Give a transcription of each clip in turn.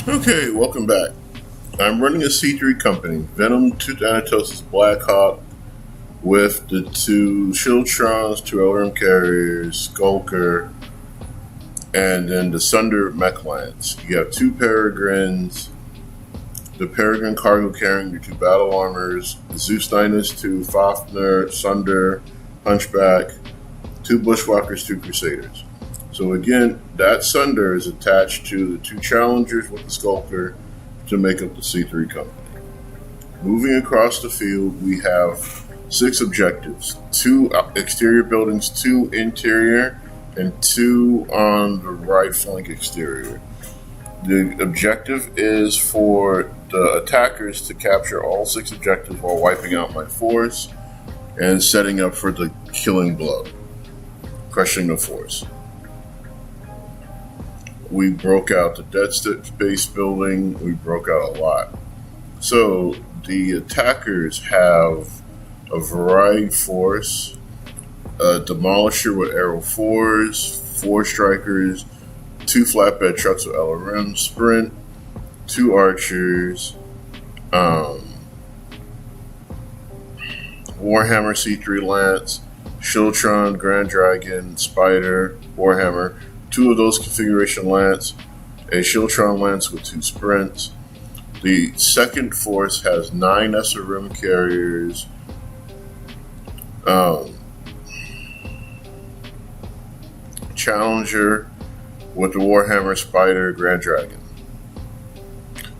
Okay, welcome back. I'm running a C3 company, Venom, 2 Thanatos' Blackhawk, with the 2 Shieldtrons, 2 LRM carriers, Skulker, and then the Sunder Mech Lance. You have 2 Peregrines, the Peregrine cargo carrying your 2 battle armors, the Zeus Ninus, 2 Fafnir, Sunder, Hunchback, 2 Bushwhackers, 2 Crusaders. So again, that Sunder is attached to the 2 Challengers with the Skulker to make up the C3 company. Moving across the field, we have 6 objectives. 2 exterior buildings, 2 interior, and 2 on the right flank exterior. The objective is for the attackers to capture all 6 objectives while wiping out my force and setting up for the killing blow, crushing the force. We broke out the Dead Space building. We broke out a lot. So the attackers have a variety force, a Demolisher with Arrow 4s, 4 Strikers, 2 flatbed trucks with LRM Sprint, 2 Archers, Warhammer C3 Lance, Shieldtron, Grand Dragon, Spider, Warhammer, 2 of those configuration Lance, a Shieldtron Lance with 2 Sprints. The second force has 9 SRM carriers, Challenger with the Warhammer, Spider, Grand Dragon.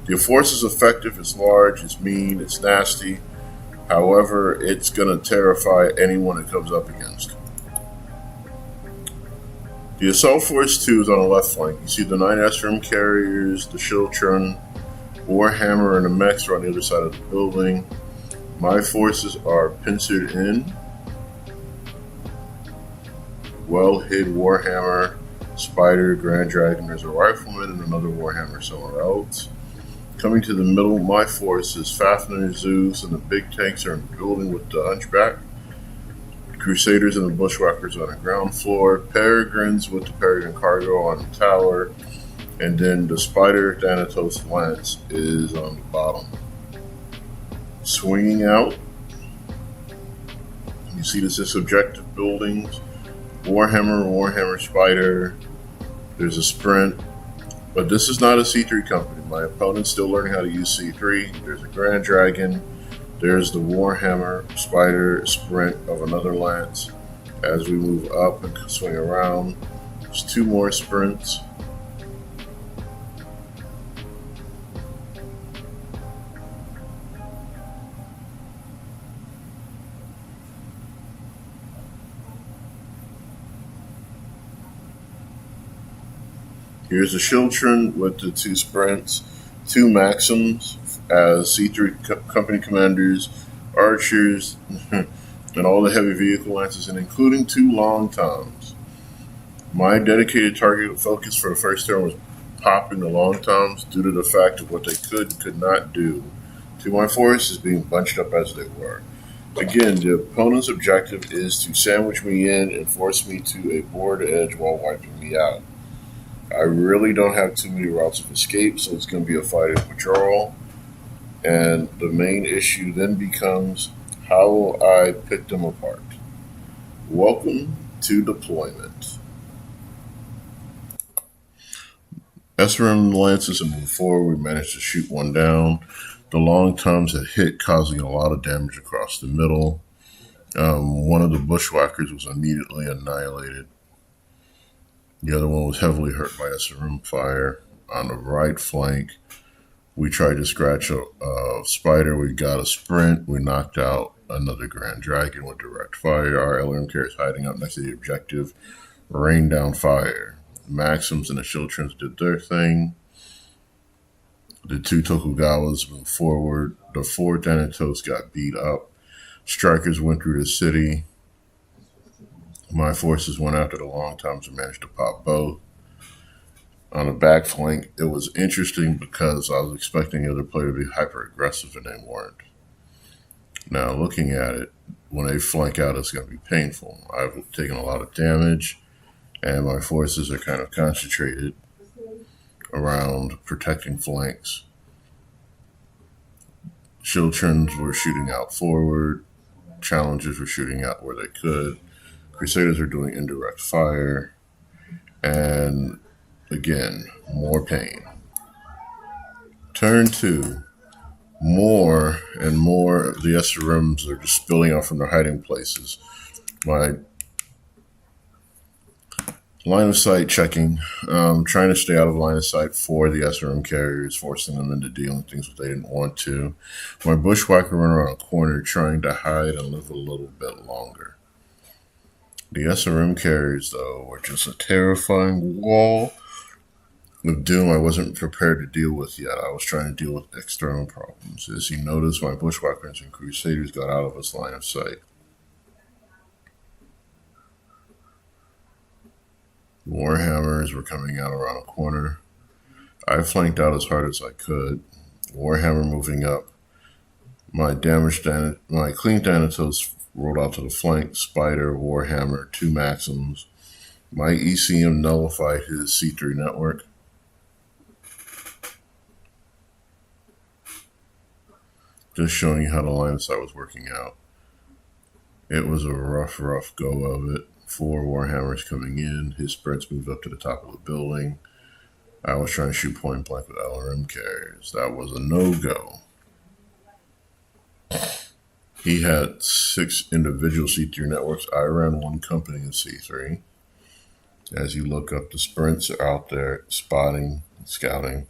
The force is effective, it's large, it's mean, it's nasty. However, it's going to terrify anyone it comes up against. The Assault Force 2 is on the left flank. You see the 9 SRM carriers, the Shieldtron, Warhammer, and the mechs are on the other side of the building. My forces are pincered in. Well hid Warhammer, Spider, Grand Dragon. There's a Rifleman and another Warhammer somewhere else. Coming to the middle, my force is Fafnir, Zeus, and the big tanks are in the building with the Hunchback. Crusaders and the Bushwhackers on the ground floor, Peregrines with the Peregrine cargo on the tower, and then the Spider Thanatos Lance is on the bottom. Swinging out, you see the 6 objective buildings, Warhammer, Spider, there's a Sprint, but this is not a C3 company. My opponent's still learning how to use C3. There's a Grand Dragon, there's the Warhammer, Spider, Sprint of another Lance. As we move up and swing around, there's 2 more Sprints. Here's the Shieldtron with the 2 Sprints, 2 Maxims as C3 company commanders, Archers, and all the heavy vehicle lances, and including 2 Long Toms. My dedicated target focus for the first turn was popping the Long Toms due to the fact of what they could not do to my forces being bunched up as they were. Again, the opponent's objective is to sandwich me in and force me to a board edge while wiping me out. I really don't have too many routes of escape, so it's going to be a fighting withdrawal. And the main issue then becomes, how will I pick them apart? Welcome to deployment. SRM Lances and move forward. We managed to shoot 1 down. The Long Toms had hit, causing a lot of damage across the middle. One of the Bushwhackers was immediately annihilated. The other one was heavily hurt by SRM fire. On the right flank, we tried to scratch a Spider. We got a Sprint. We knocked out another Grand Dragon with direct fire. Our LRM carriers hiding up next to the objective rained down fire. The Maxims and the Shieldtrons did their thing. The 2 Tokugawas moved forward. The 4 Thanatos got beat up. Strikers went through the city. My forces went after the Long Toms and managed to pop both. On the back flank, it was interesting because I was expecting the other player to be hyper aggressive and they weren't. Now, looking at it, when they flank out, it's going to be painful. I've taken a lot of damage, and my forces are kind of concentrated around protecting flanks. Children were shooting out forward. Challengers were shooting out where they could. Crusaders were doing indirect fire. And again, more pain. Turn 2. More and more of the SRMs are just spilling out from their hiding places. My line of sight checking, trying to stay out of line of sight for the SRM carriers, forcing them into dealing things that they didn't want to. My bushwhacker ran around a corner trying to hide and live a little bit longer. The SRM carriers, though, were just a terrifying wall of doom I wasn't prepared to deal with yet. I was trying to deal with external problems. As you notice, my bushwhackers and crusaders got out of his line of sight. Warhammers were coming out around a corner. I flanked out as hard as I could. Warhammer moving up. My clean Thanatos rolled out to the flank. Spider, Warhammer, 2 Maxims. My ECM nullified his C3 network. Just showing you how the line of sight was working out. It was a rough go of it. 4 Warhammers coming in. His spreads moved up to the top of the building. I was trying to shoot point blank with LRM carriers. That was a no-go. He had 6 individual C3 networks. I ran 1 company in C3. As you look up, the sprints are out there spotting, scouting.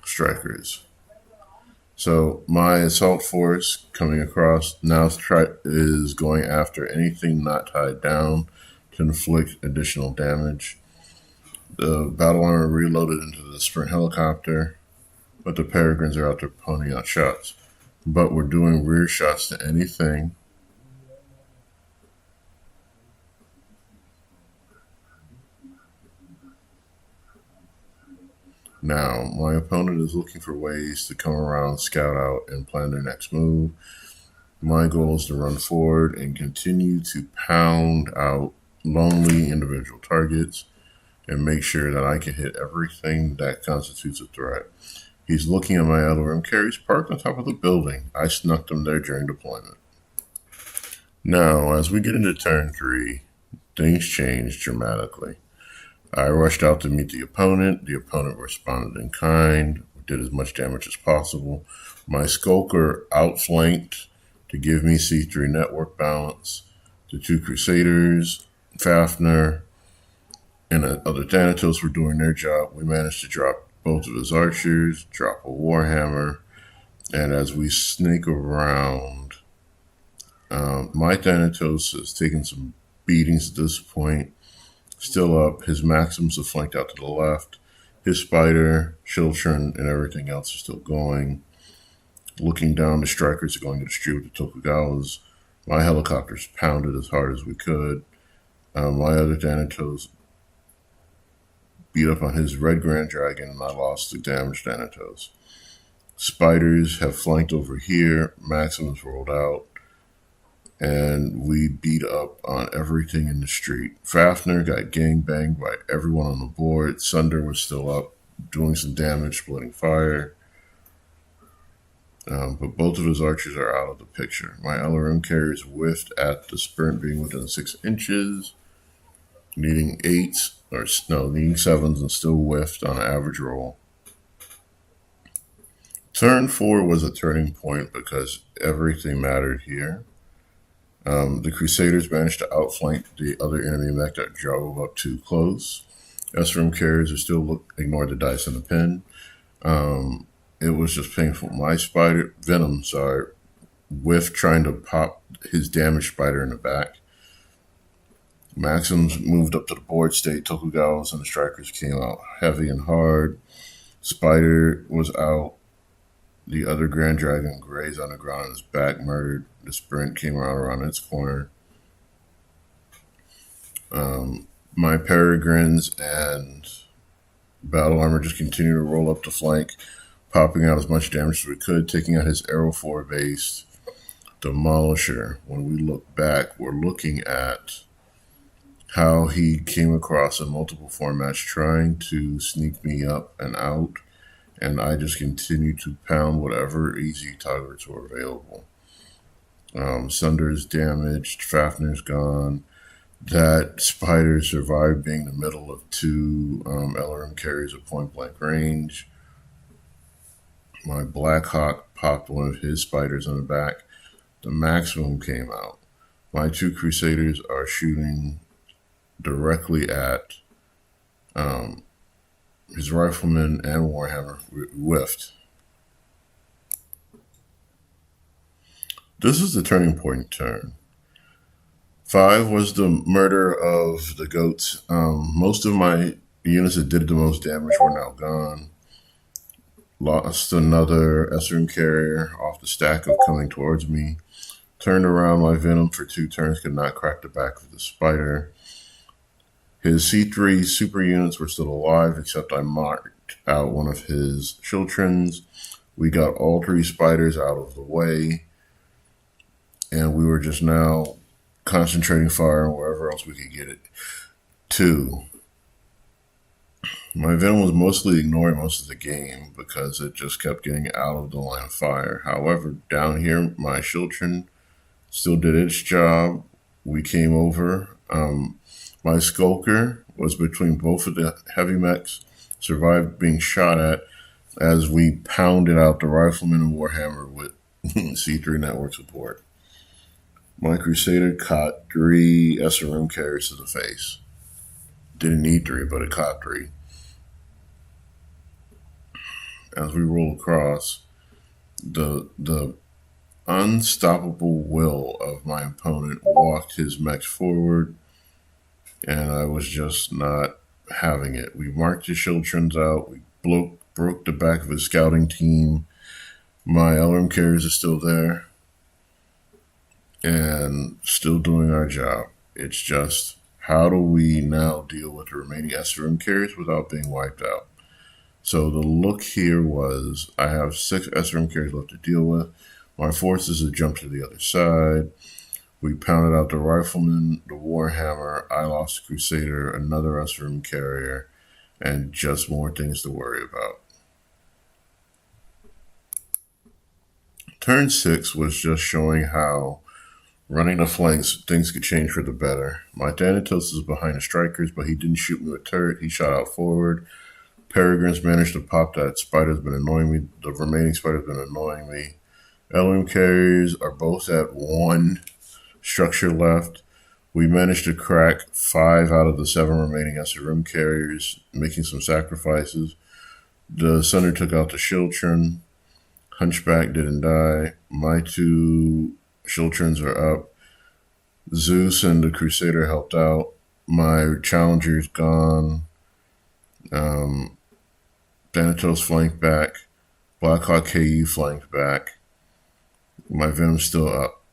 Strikers. So my assault force coming across now is going after anything not tied down to inflict additional damage. The battle armor reloaded into the sprint helicopter, but the peregrines are out there poning out shots. But we're doing rear shots to anything. Now, my opponent is looking for ways to come around, scout out, and plan their next move. My goal is to run forward and continue to pound out lonely individual targets and make sure that I can hit everything that constitutes a threat. He's looking at my LRM carriers parked on top of the building. I snuck them there during deployment. Now, as we get into turn 3, things change dramatically. I rushed out to meet the opponent. The opponent responded in kind, did as much damage as possible. My Skulker outflanked to give me C3 network balance. The 2 Crusaders, Fafnir, and the other Thanatos were doing their job. We managed to drop both of his archers, drop a Warhammer, and as we snake around, my Thanatos has taken some beatings at this point. Still up. His Maxims have flanked out to the left. His Spider, Children, and everything else is still going. Looking down, the Strikers are going to distribute the Tokugawas. My helicopters pounded as hard as we could. My other Thanatos beat up on his Red Grand Dragon, and I lost the damaged Thanatos. Spiders have flanked over here. Maxims rolled out. And we beat up on everything in the street. Fafnir got gangbanged by everyone on the board. Sunder was still up, doing some damage, splitting fire. But both of his archers are out of the picture. My LRM carriers whiffed at the sprint being within 6 inches, needing 7s and still whiffed on an average roll. Turn 4 was a turning point because everything mattered here. The Crusaders managed to outflank the other enemy mech that drove up too close. SRM carriers are still ignored the dice in the pin. It was just painful. My Venom, whiffed trying to pop his damaged spider in the back. Maxims moved up to the board state. Tokugawas and the Strikers came out heavy and hard. Spider was out. The other Grand Dragon grazed on the ground on his back, murdered. The sprint came around its corner. My Peregrines and Battle Armor just continued to roll up the flank, popping out as much damage as we could, taking out his Aerofor based Demolisher. When we look back, we're looking at how he came across in multiple formats trying to sneak me up and out, and I just continued to pound whatever easy targets were available. Sunder is damaged, Fafner's gone. That spider survived being in the middle of two LRM carriers at point blank range. My Black Hawk popped one of his spiders in the back. The maximum came out. My two Crusaders are shooting directly at his rifleman and Warhammer whiffed. This is the turning point turn. 5 was the murder of the goats. Most of my units that did the most damage were now gone. Lost another SRM carrier off the stack of coming towards me. Turned around my Venom for 2 turns, could not crack the back of the spider. His C3 super units were still alive, except I marked out one of his Chiltrons. We got all 3 spiders out of the way, and we were just now concentrating fire on wherever else we could get it to. My Venom was mostly ignoring most of the game because it just kept getting out of the line of fire. However, down here, my Chiltron still did its job. We came over. My Skulker was between both of the heavy mechs, survived being shot at as we pounded out the Rifleman and Warhammer with C3 network support. My Crusader caught 3 SRM carriers to the face. Didn't need 3, but it caught 3. As we roll across, the unstoppable will of my opponent walked his mechs forward, and I was just not having it. We marked his Chiltrons out. We broke the back of his scouting team. My LRM carriers are still there and still doing our job. It's just, how do we now deal with the remaining SRM carriers without being wiped out? So the look here was, I have 6 SRM carriers left to deal with. My forces have jumped to the other side. We pounded out the Rifleman, the Warhammer. I lost the Crusader, another SRM carrier, and just more things to worry about. Turn 6 was just showing how running the flanks, things could change for the better. My Thanatos is behind the Strikers, but he didn't shoot me with a turret. He shot out forward. Peregrines managed to pop that. Spider's been annoying me. The remaining spider's been annoying me. LM carriers are both at 1 structure left. We managed to crack 5 out of the 7 remaining SRM carriers, making some sacrifices. The Sunder took out the Chiltron. Hunchback didn't die. My 2 Chiltrons are up. Zeus and the Crusader helped out. My Challenger's gone. Thanatos flanked back. Blackhawk KU flanked back. My Venom's still up.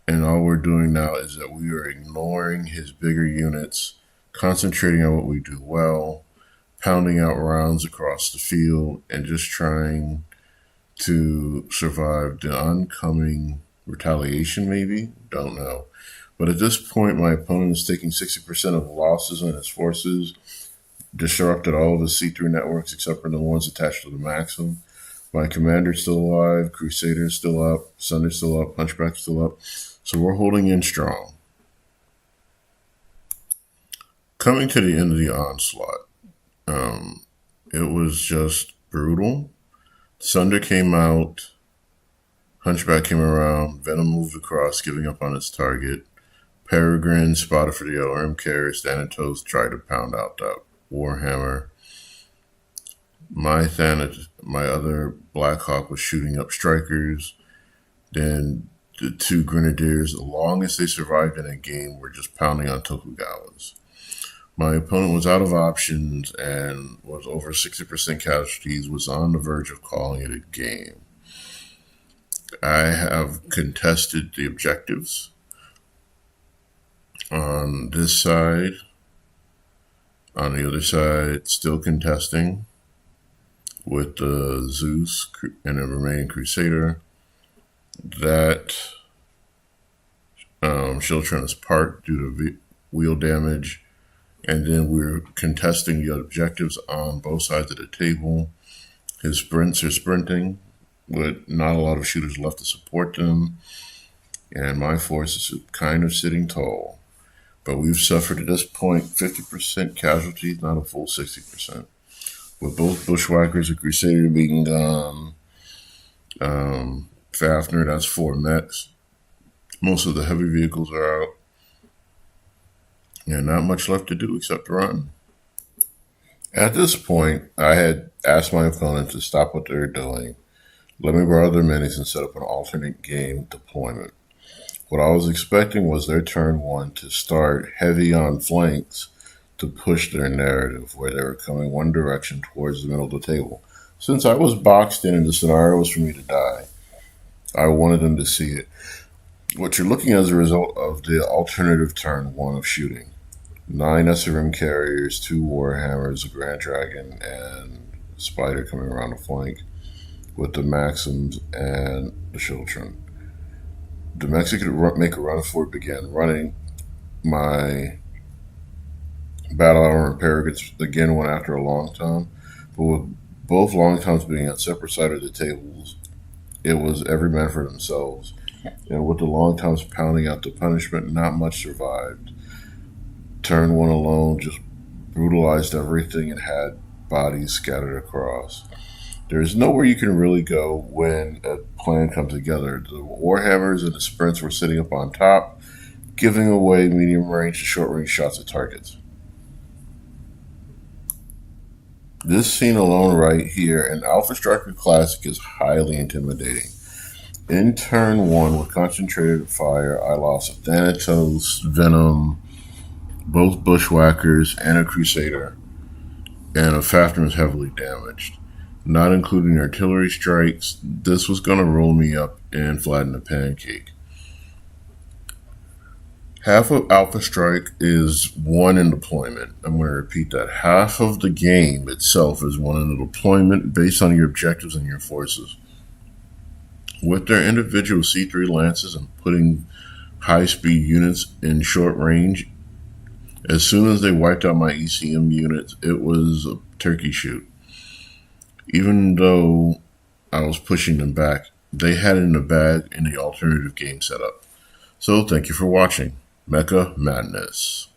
And all we're doing now is that we are ignoring his bigger units, concentrating on what we do well, pounding out rounds across the field, and just trying to survive the oncoming retaliation, maybe? Don't know. But at this point, my opponent is taking 60% of the losses on his forces, disrupted all of his C3 networks except for the ones attached to the Maxim. My Commander's still alive, Crusader's still up, Sunder's still up, Hunchback's still up. So we're holding in strong. Coming to the end of the onslaught, it was just brutal. Sunder came out, Hunchback came around, Venom moved across, giving up on its target. Peregrine spotted for the LRM carriers, Thanatos tried to pound out that Warhammer. My other Blackhawk was shooting up Strikers. Then the 2 Grenadiers, as long as they survived in a game, were just pounding on Tokugawas. My opponent was out of options and was over 60% casualties, was on the verge of calling it a game. I have contested the objectives on this side. On the other side, still contesting with the Zeus and the remaining Crusader. That Chiltron is parked due to wheel damage, and then we're contesting the objectives on both sides of the table. His sprints are sprinting, with not a lot of shooters left to support them, and my force is kind of sitting tall. But we've suffered at this point 50% casualties, not a full 60%. With both Bushwhackers and Crusader being gone, Fafner, that's 4 mechs. Most of the heavy vehicles are out. And not much left to do except run. At this point, I had asked my opponent to stop what they were doing, let me borrow their minis and set up an alternate game deployment. What I was expecting was their turn 1 to start heavy on flanks to push their narrative where they were coming one direction towards the middle of the table. Since I was boxed in and the scenario was for me to die, I wanted them to see it. What you're looking at as a result of the alternative turn 1 of shooting. 9 SRM carriers, 2 Warhammers, a Grand Dragon, and a Spider coming around the flank with the Maxims and the Children. The Mexican make a run for it began running. My battle armor repair gets again went after a long time, but with both long times being on separate sides of the tables, it was every man for themselves. And with the long times pounding out the punishment, not much survived. Turn 1 alone just brutalized everything and had bodies scattered across. There's nowhere you can really go when a plan comes together. The Warhammers and the Sprints were sitting up on top, giving away medium range to short range shots at targets. This scene alone right here, an Alpha Striker Classic, is highly intimidating. In turn 1, with concentrated fire, I lost a Thanatos, Venom, both Bushwhackers, and a Crusader, and a Fafner was heavily damaged. Not including artillery strikes, this was going to roll me up and flatten the pancake. Half of Alpha Strike is 1 in deployment. I'm going to repeat that. Half of the game itself is 1 in the deployment based on your objectives and your forces. With their individual C3 Lances and putting high-speed units in short range, as soon as they wiped out my ECM units, it was a turkey shoot. Even though I was pushing them back, they had it in the bag in the alternative game setup. So thank you for watching. Mecha Madness.